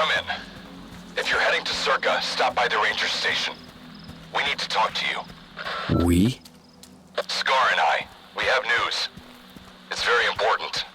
Come in. If you're heading to SIRCAA, stop by the ranger station. We need to talk to you. We? Scar and I. We have news. It's very important.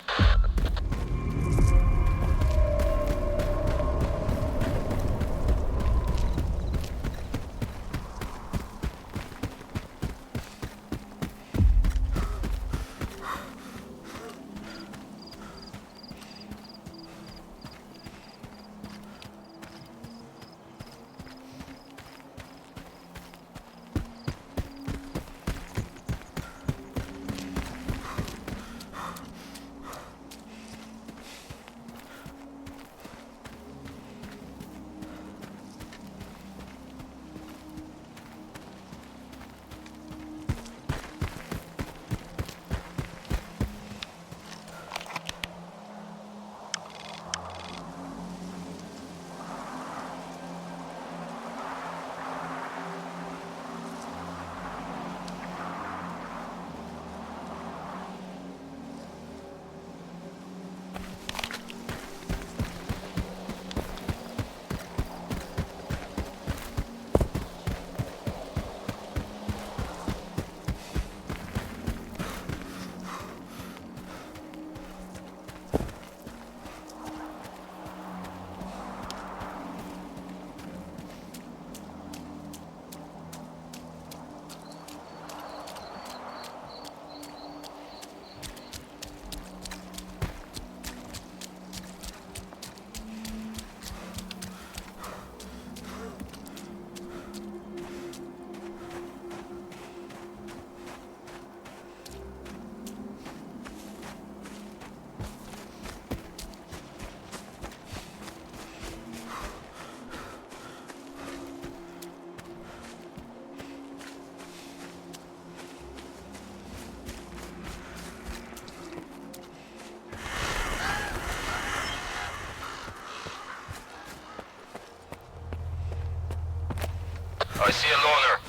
I see a loner.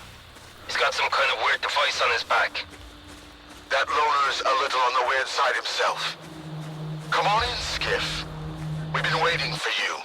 He's got some kind of weird device on his back. That loner's a little on the weird side himself. Come on in, Skiff. We've been waiting for you.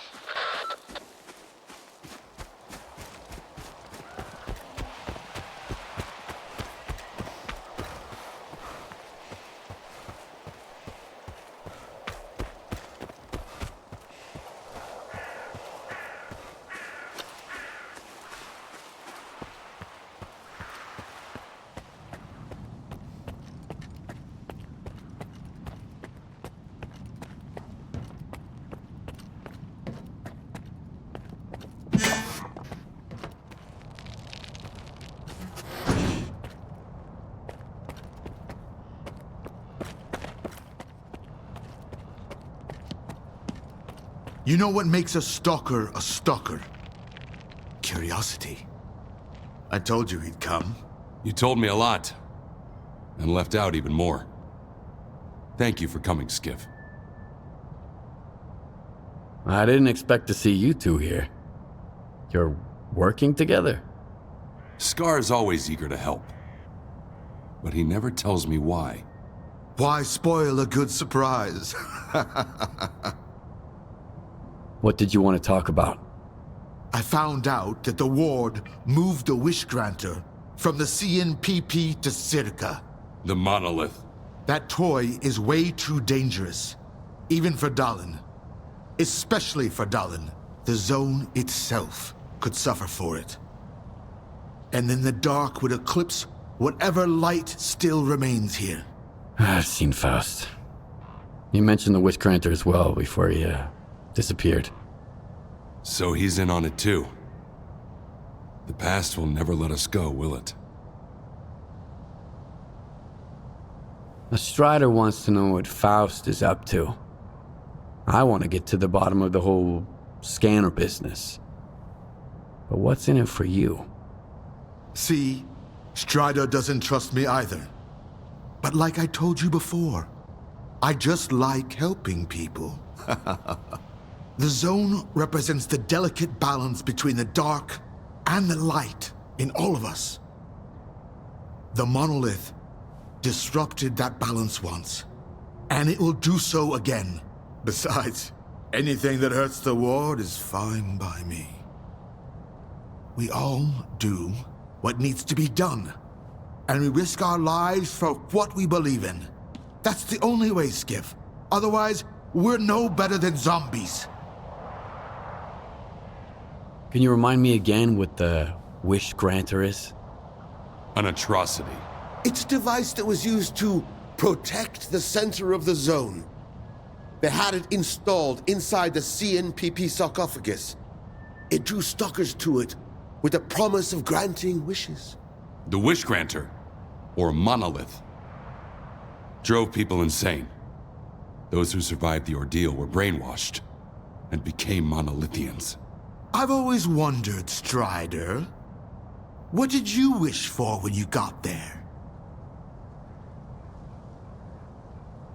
You know what makes a stalker a stalker? Curiosity. I told you he'd come. You told me a lot, and left out even more. Thank you for coming, Skiff. I didn't expect to see you two here. You're working together? Scar is always eager to help, but he never tells me why. Why spoil a good surprise? What did you want to talk about? I found out that the Ward moved the Wish Granter from the CNPP to SIRCAA. The monolith. That toy is way too dangerous, even for Dalin. Especially for Dalin. The zone itself could suffer for it. And then the dark would eclipse whatever light still remains here. I've seen Faust. You mentioned the Wish Granter as well before he disappeared. So he's in on it too. The past will never let us go, will it? A Strider wants to know what Faust is up to. I want to get to the bottom of the whole scanner business. But what's in it for you? See, Strider doesn't trust me either. But like I told you before, I just like helping people. The zone represents the delicate balance between the dark and the light in all of us. The monolith disrupted that balance once, and it will do so again. Besides, anything that hurts the Ward is fine by me. We all do what needs to be done, and we risk our lives for what we believe in. That's the only way, Skiff. Otherwise, we're no better than zombies. Can you remind me again what the Wish Granter is? An atrocity. It's a device that was used to protect the center of the zone. They had it installed inside the CNPP sarcophagus. It drew stalkers to it with the promise of granting wishes. The Wish Granter, or monolith, drove people insane. Those who survived the ordeal were brainwashed and became monolithians. I've always wondered, Strider, what did you wish for when you got there?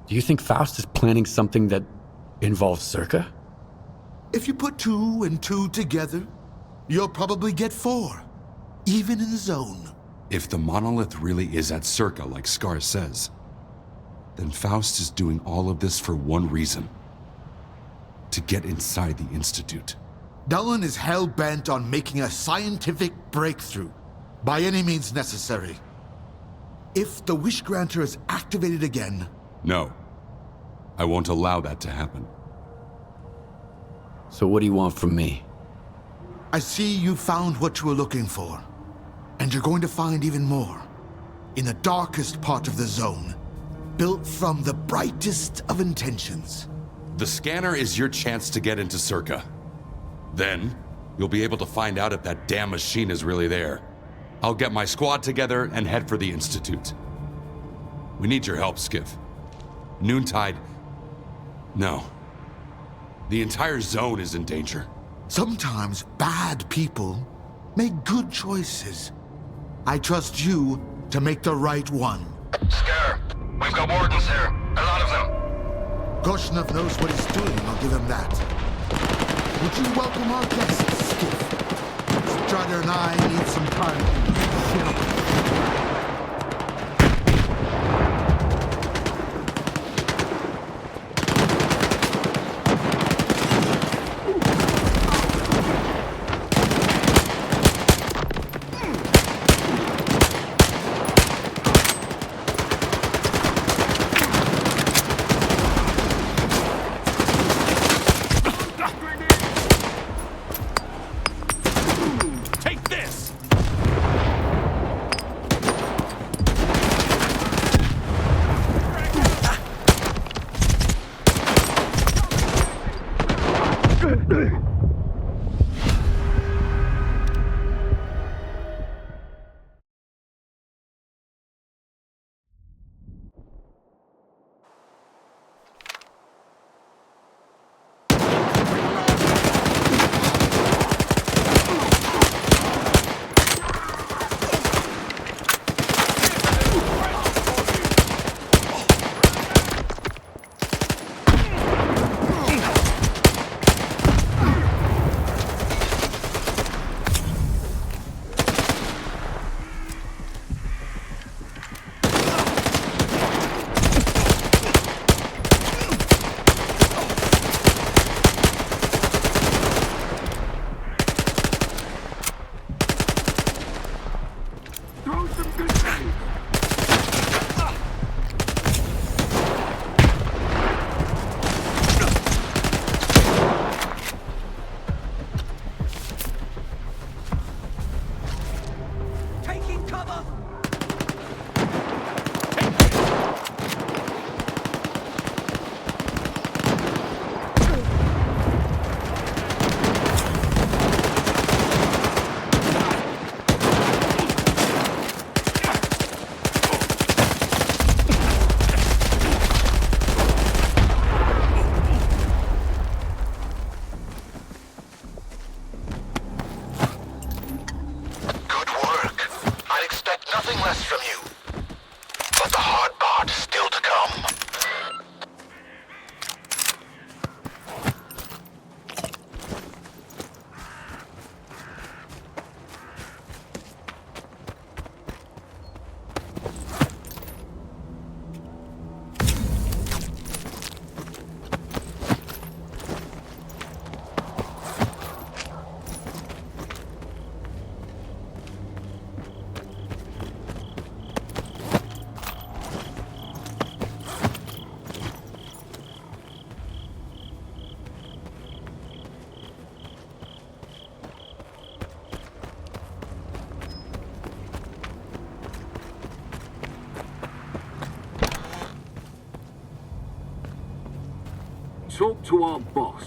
Do you think Faust is planning something that involves SIRCAA? If you put 2 and 2 together, you'll probably get 4, even in the zone. If the monolith really is at SIRCAA, like Scar says, then Faust is doing all of this for one reason: to get inside the Institute. Dalin is hell-bent on making a scientific breakthrough, by any means necessary. If the Wish Granter is activated again... No. I won't allow that to happen. So what do you want from me? I see you found what you were looking for. And you're going to find even more. In the darkest part of the zone. Built from the brightest of intentions. The scanner is your chance to get into SIRCAA. Then, you'll be able to find out if that damn machine is really there. I'll get my squad together and head for the Institute. We need your help, Skiff. Noontide... No. The entire zone is in danger. Sometimes bad people make good choices. I trust you to make the right one. Scare, we've got wardens here. A lot of them. Goshnov knows what he's doing, I'll give him that. Would you welcome our guests, Skiff? Strider and I need some time. Take this! Good work. I'd expect nothing less from you. But the hard part is still to come. Talk to our boss.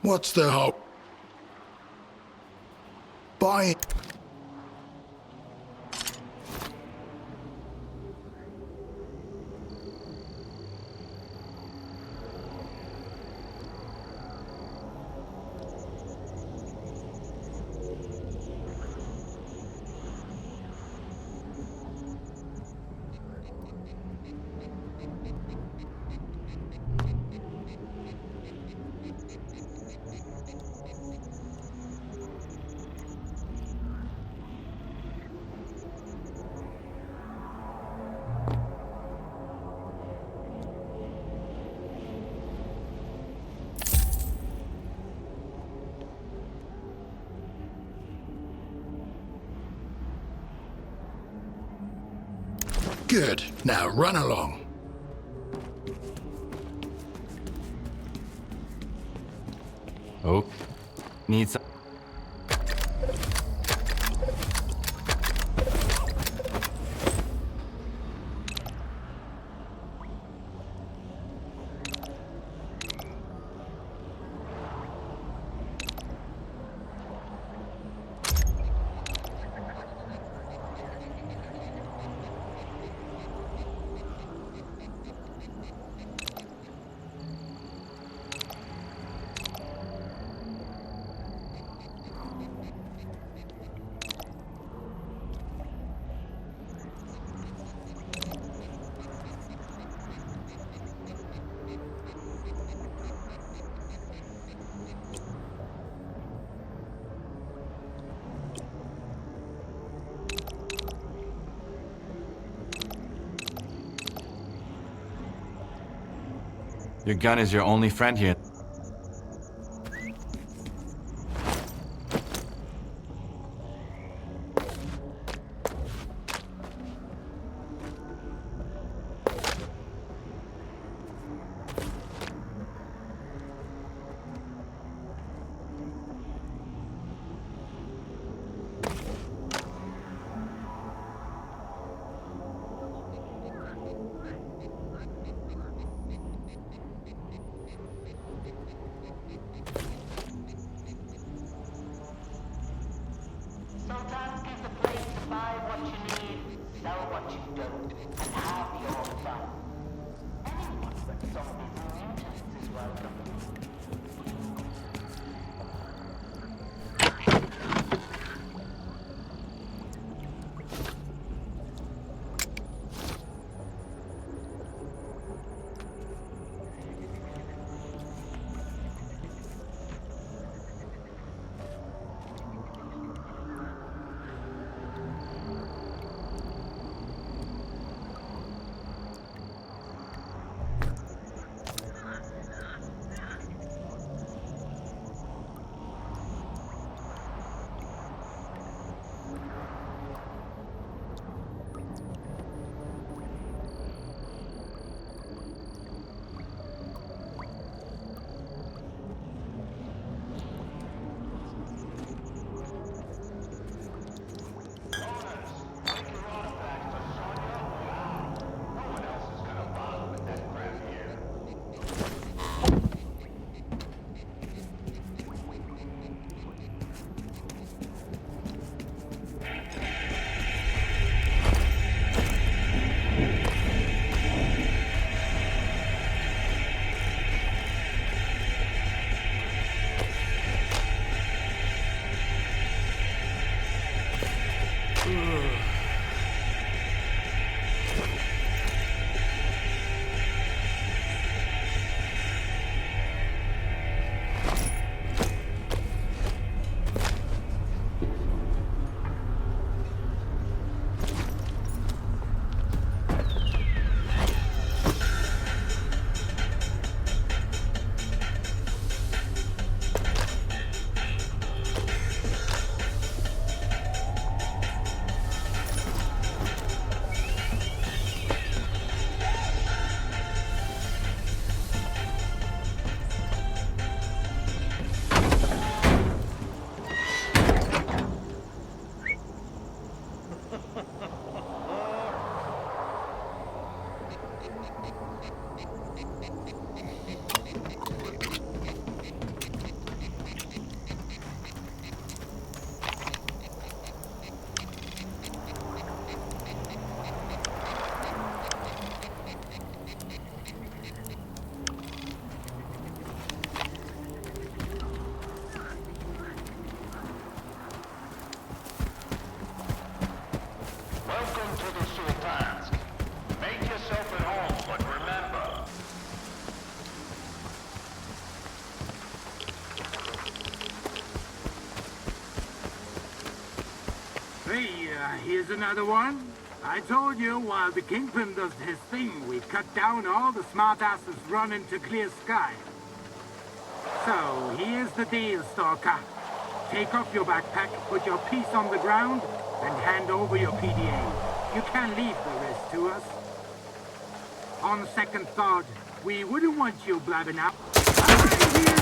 What's the hope? Buy. Good. Now run along. Oh, needs. Your gun is your only friend here. Sometimes is the place to buy what you need, sell what you don't, and have your fun. Anyone but zombies and mutants is welcome. Here's another one. I told you while the Kingpin does his thing, we cut down all the smartasses running to clear sky. So, here's the deal, Stalker. Take off your backpack, put your piece on the ground, and hand over your PDA. You can leave the rest to us. On second thought, we wouldn't want you blabbing up. I'm here.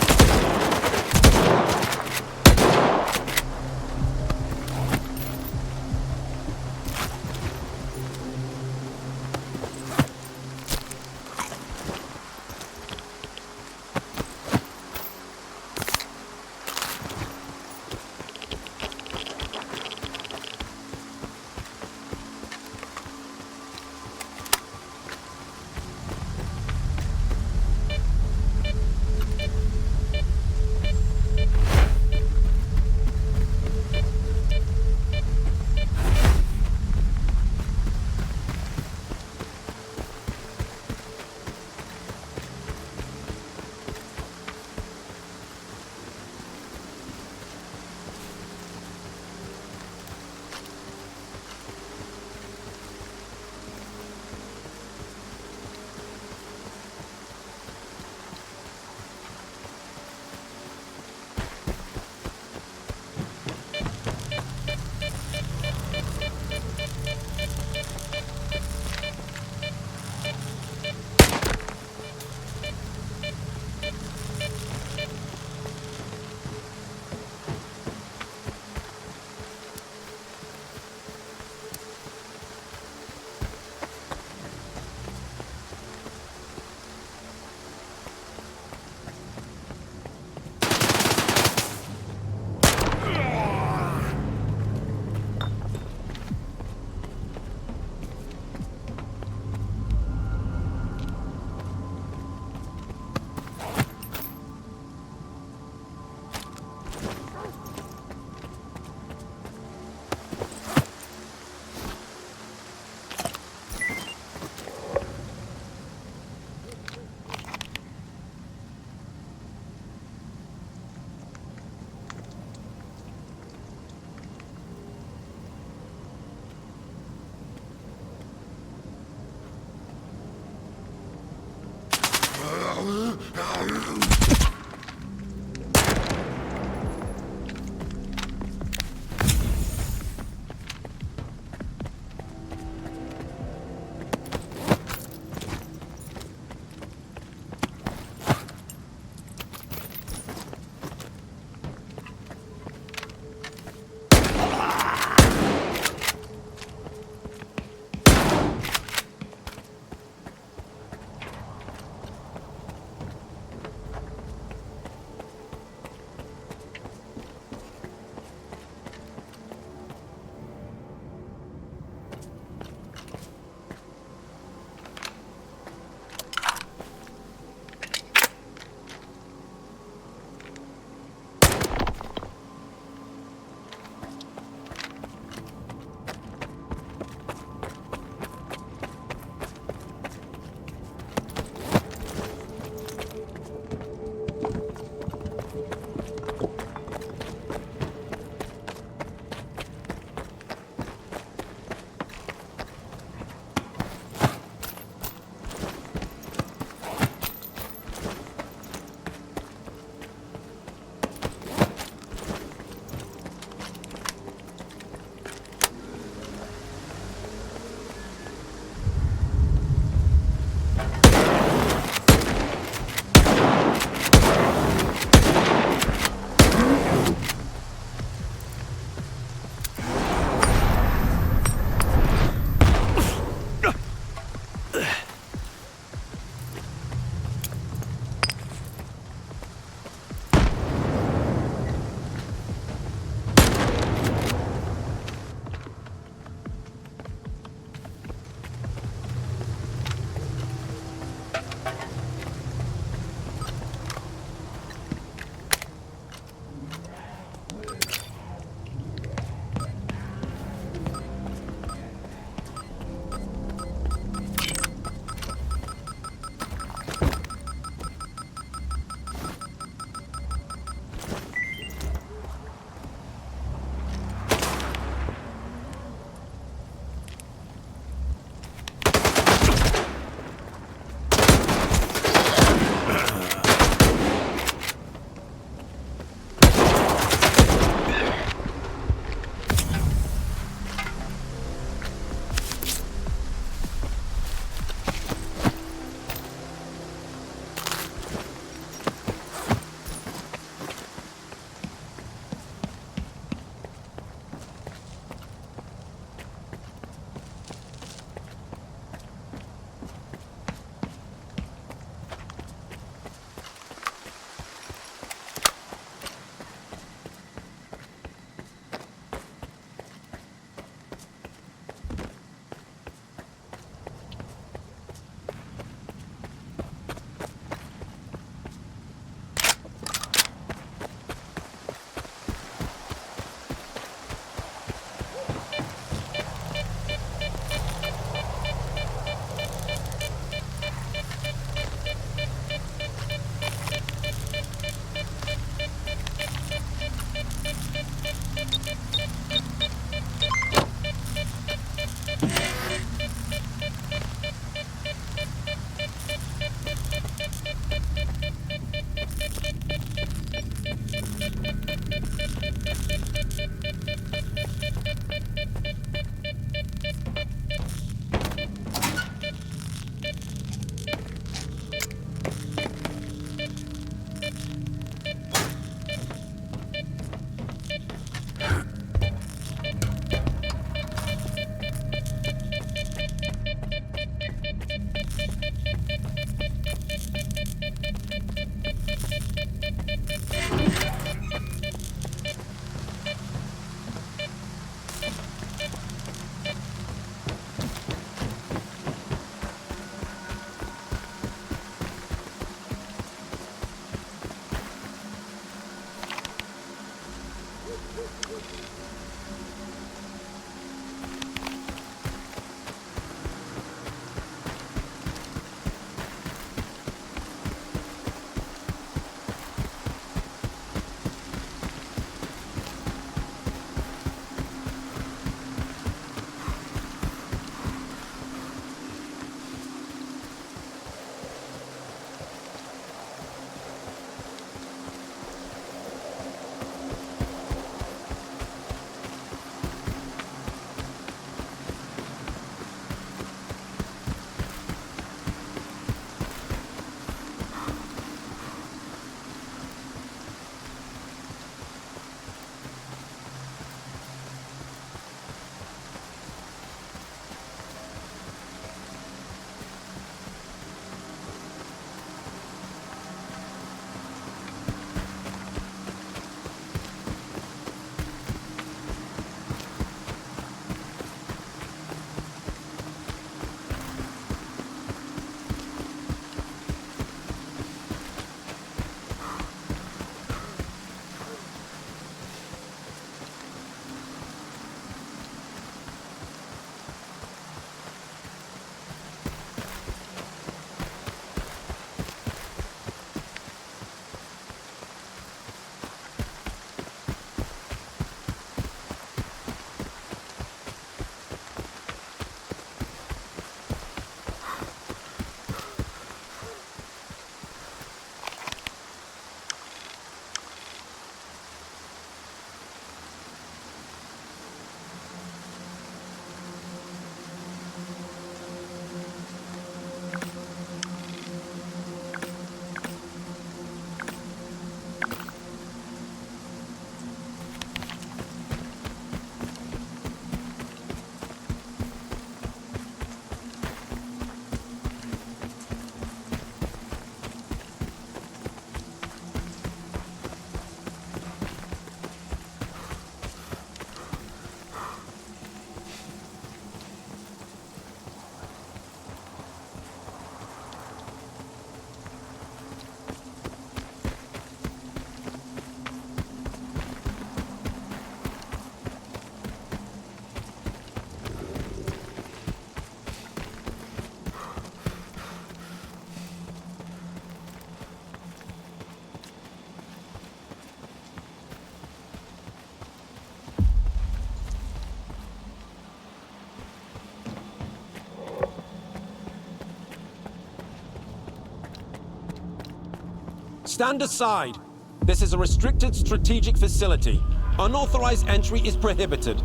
Stand aside. This is a restricted strategic facility. Unauthorized entry is prohibited.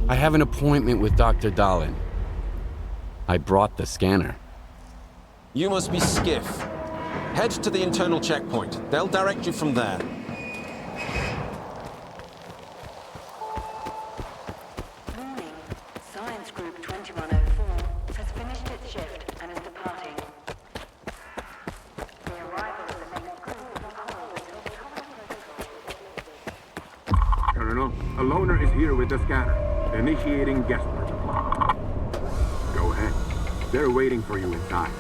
I have an appointment with Dr. Dalin. I brought the scanner. You must be Skiff. Head to the internal checkpoint. They'll direct you from there. Morning. Science Group 2104 has finished its shift and is departing. The arrival of the next group of callers will Colonel, a loner is here with the scanner. Initiating guest protocol. Go ahead. They're waiting for you inside.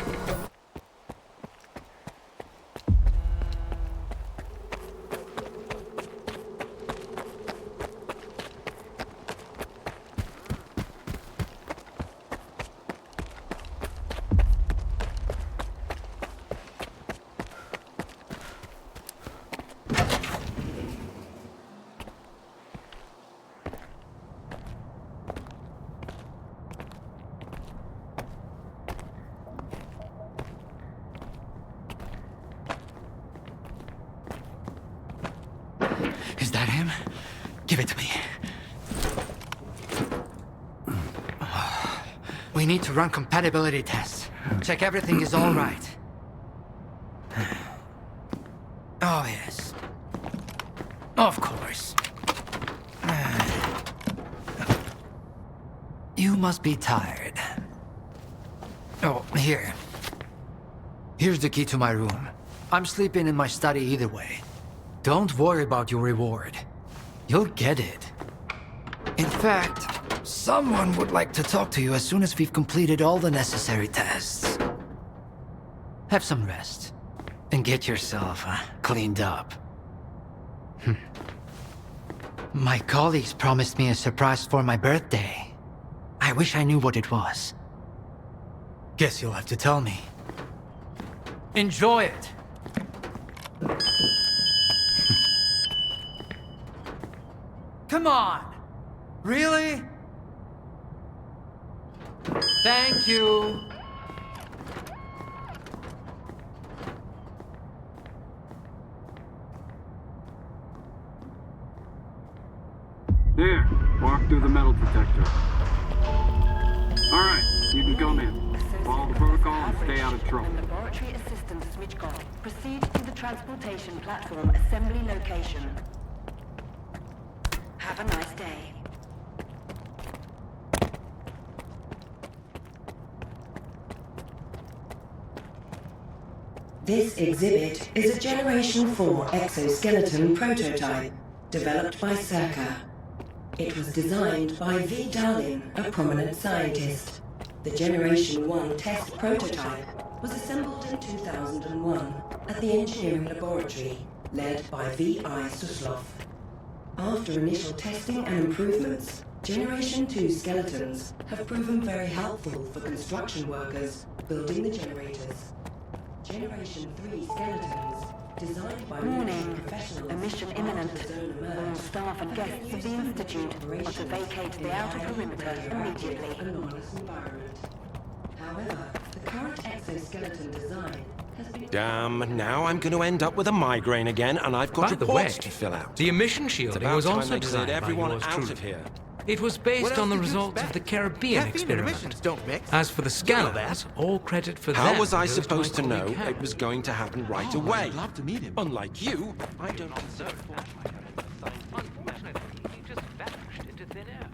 Is that him? Give it to me. We need to run compatibility tests. Check everything is all right. Oh, yes. Of course. You must be tired. Oh, here. Here's the key to my room. I'm sleeping in my study either way. Don't worry about your reward. You'll get it. In fact, someone would like to talk to you as soon as we've completed all the necessary tests. Have some rest, and get yourself cleaned up. My colleagues promised me a surprise for my birthday. I wish I knew what it was. Guess you'll have to tell me. Enjoy it! Come on! Really? Thank you! There, walk through the metal detector. Alright, you can come in. Follow the protocol and stay out of trouble. Laboratory assistant switch on. Proceed to the transportation platform assembly location. Have a nice day. This exhibit is a Generation 4 exoskeleton prototype developed by SIRCAA. It was designed by V. Dalin, a prominent scientist. The Generation 1 test prototype was assembled in 2001 at the engineering laboratory led by V.I. Suslov. After initial testing and improvements, Generation 2 skeletons have proven very helpful for construction workers building the generators. Generation 3 skeletons, designed by military professionals, emission imminent. All staff and guests of the Institute are to vacate the outer perimeter immediately. However, the current exoskeleton design has been... Damn, now I'm going to end up with a migraine again, and I've got reports to fill out. The emission shielding was also designed by everyone yours out truly. of here. It was based on the results of the Caribbean experiment. As for the scanners, all credit for that. How was I goes to supposed to my know colleague it was going to happen right away? I'd love to meet him. Unlike you, I don't deserve that. Unfortunately, he just vanished into thin air.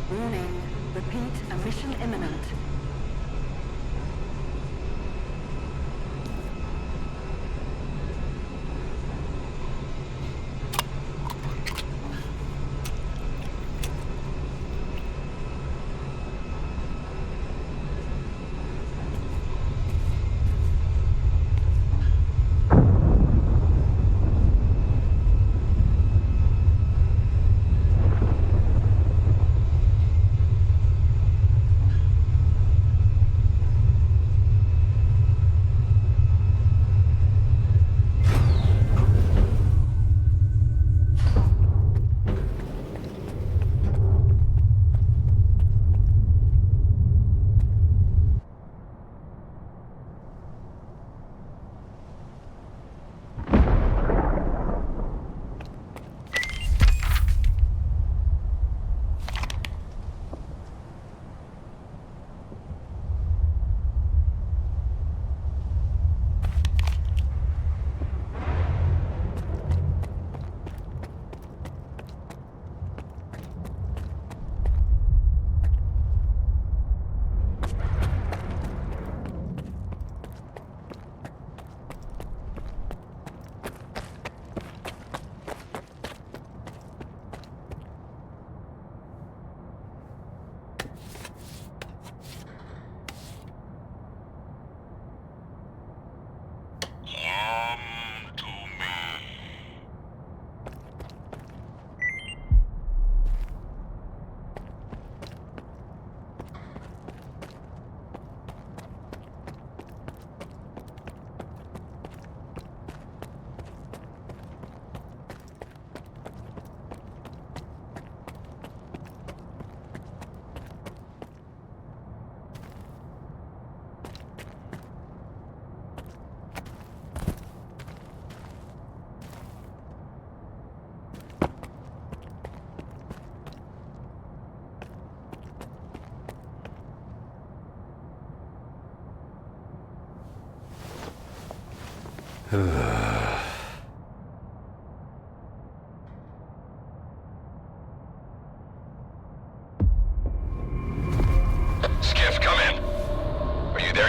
Warning. Repeat, emission imminent.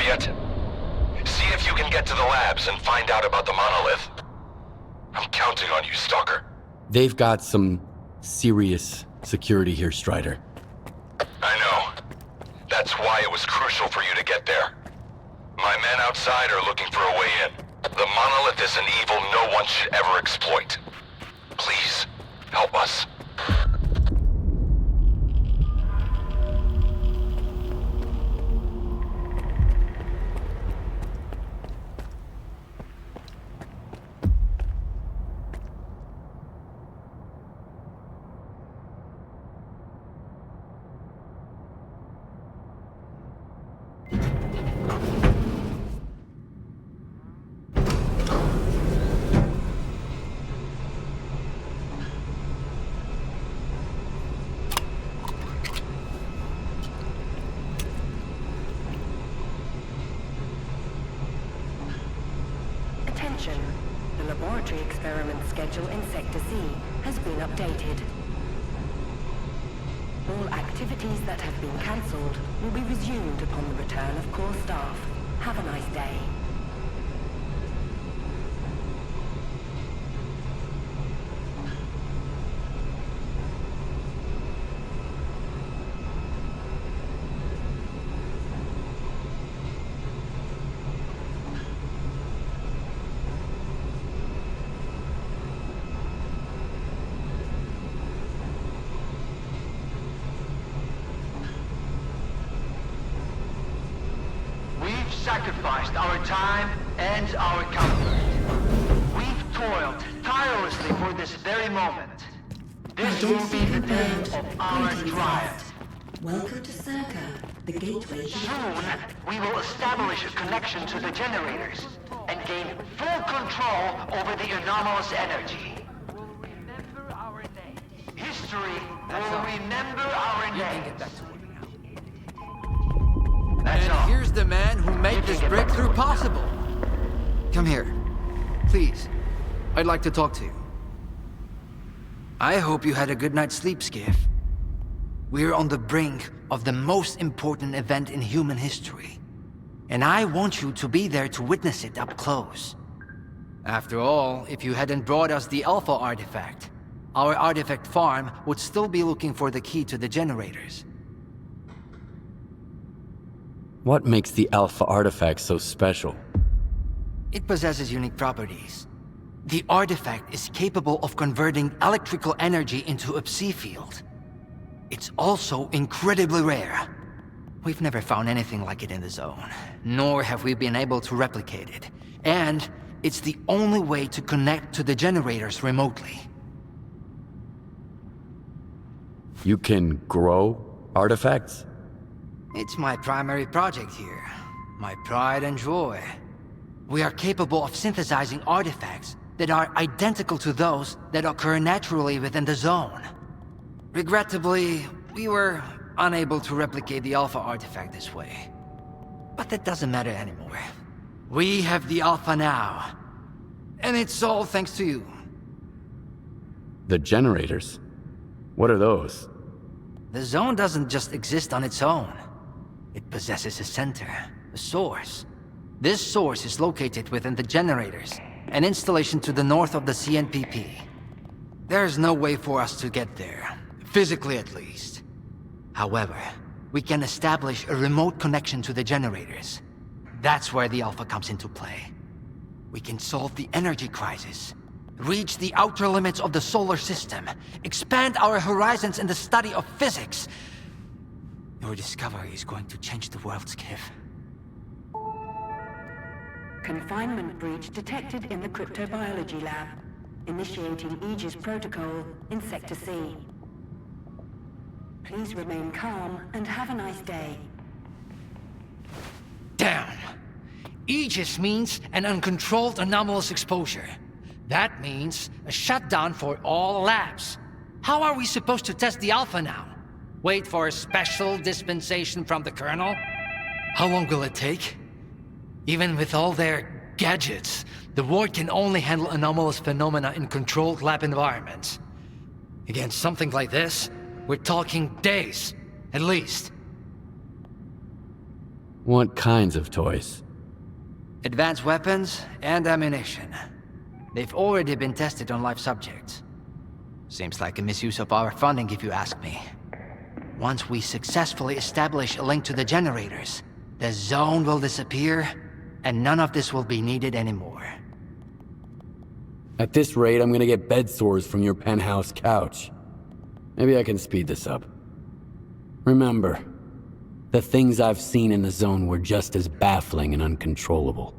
yet? See if you can get to the labs and find out about the monolith. I'm counting on you, Stalker. They've got some serious security here, Strider. I know. That's why it was crucial for you to get there. My men outside are looking for a way in. The monolith is an evil no one should ever exploit. Please, help us. Attention. The laboratory experiment schedule in Sector C has been updated. All activities that have been cancelled will be resumed upon the return of core staff. Have a nice day. Sacrificed our time and our comfort. We've toiled tirelessly for this very moment. This will be the day of our triumph. Welcome to SIRCAA, the gateway to... Soon, we will establish a connection to the generators and gain full control over the anomalous energy. History will remember our names. And here's the man who made this breakthrough possible. Come here. Please. I'd like to talk to you. I hope you had a good night's sleep, Skiff. We're on the brink of the most important event in human history. And I want you to be there to witness it up close. After all, if you hadn't brought us the Alpha artifact, our artifact farm would still be looking for the key to the generators. What makes the Alpha artifact so special? It possesses unique properties. The artifact is capable of converting electrical energy into a psi field. It's also incredibly rare. We've never found anything like it in the zone, nor have we been able to replicate it. And it's the only way to connect to the generators remotely. You can grow artifacts? It's my primary project here. My pride and joy. We are capable of synthesizing artifacts that are identical to those that occur naturally within the zone. Regrettably, we were unable to replicate the Alpha artifact this way. But that doesn't matter anymore. We have the Alpha now. And it's all thanks to you. The generators? What are those? The zone doesn't just exist on its own. It possesses a center, a source. This source is located within the generators, an installation to the north of the CNPP. There's no way for us to get there, physically at least. However, we can establish a remote connection to the generators. That's where the Alpha comes into play. We can solve the energy crisis, reach the outer limits of the solar system, expand our horizons in the study of physics. Your discovery is going to change the world, Skiff. Confinement breach detected in the cryptobiology lab. Initiating Aegis protocol in Sector C. Please remain calm and have a nice day. Damn! Aegis means an uncontrolled anomalous exposure. That means a shutdown for all labs. How are we supposed to test the Alpha now? Wait for a special dispensation from the Colonel? How long will it take? Even with all their gadgets, the Ward can only handle anomalous phenomena in controlled lab environments. Against something like this, we're talking days, at least. What kinds of toys? Advanced weapons and ammunition. They've already been tested on live subjects. Seems like a misuse of our funding if you ask me. Once we successfully establish a link to the generators, the zone will disappear, and none of this will be needed anymore. At this rate, I'm gonna get bed sores from your penthouse couch. Maybe I can speed this up. Remember, the things I've seen in the zone were just as baffling and uncontrollable.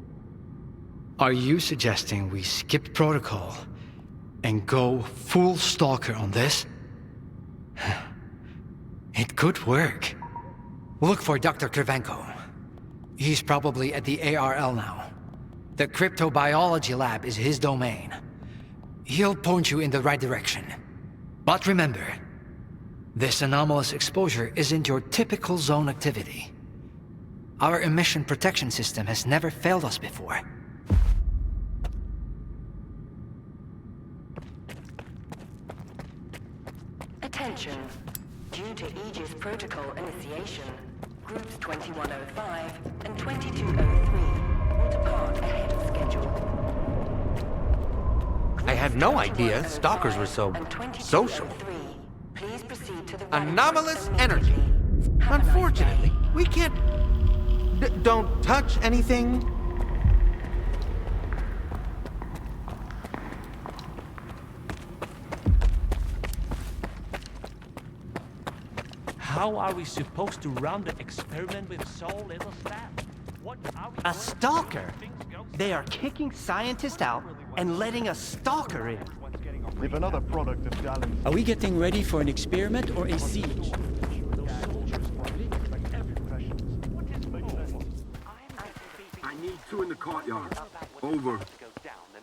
Are you suggesting we skip protocol and go full Stalker on this? It could work. Look for Dr. Krivenko. He's probably at the ARL now. The cryptobiology lab is his domain. He'll point you in the right direction. But remember, this anomalous exposure isn't your typical zone activity. Our emission protection system has never failed us before. Attention. Due to Aegis protocol initiation, groups 2105 and 2203 will depart ahead of schedule. I had no idea Stalkers were so social. Please proceed to the Anomalous energy. Unfortunately, we can't... don't touch anything. How are we supposed to run the experiment with so little staff? A stalker? They are kicking scientists out and letting a stalker in. If another product of Dalin... Are we getting ready for an experiment or a siege? I need two in the courtyard. Over.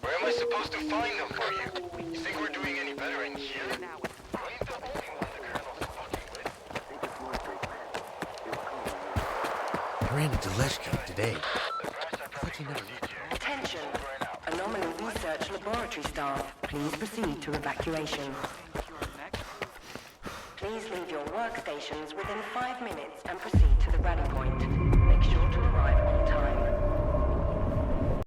Where am I supposed to find them for you? You think we're doing any better in here? I ran into Leshka today. Attention. Anomaly Research Laboratory staff, please proceed to evacuation. Please leave your workstations within 5 minutes and proceed to the rally point.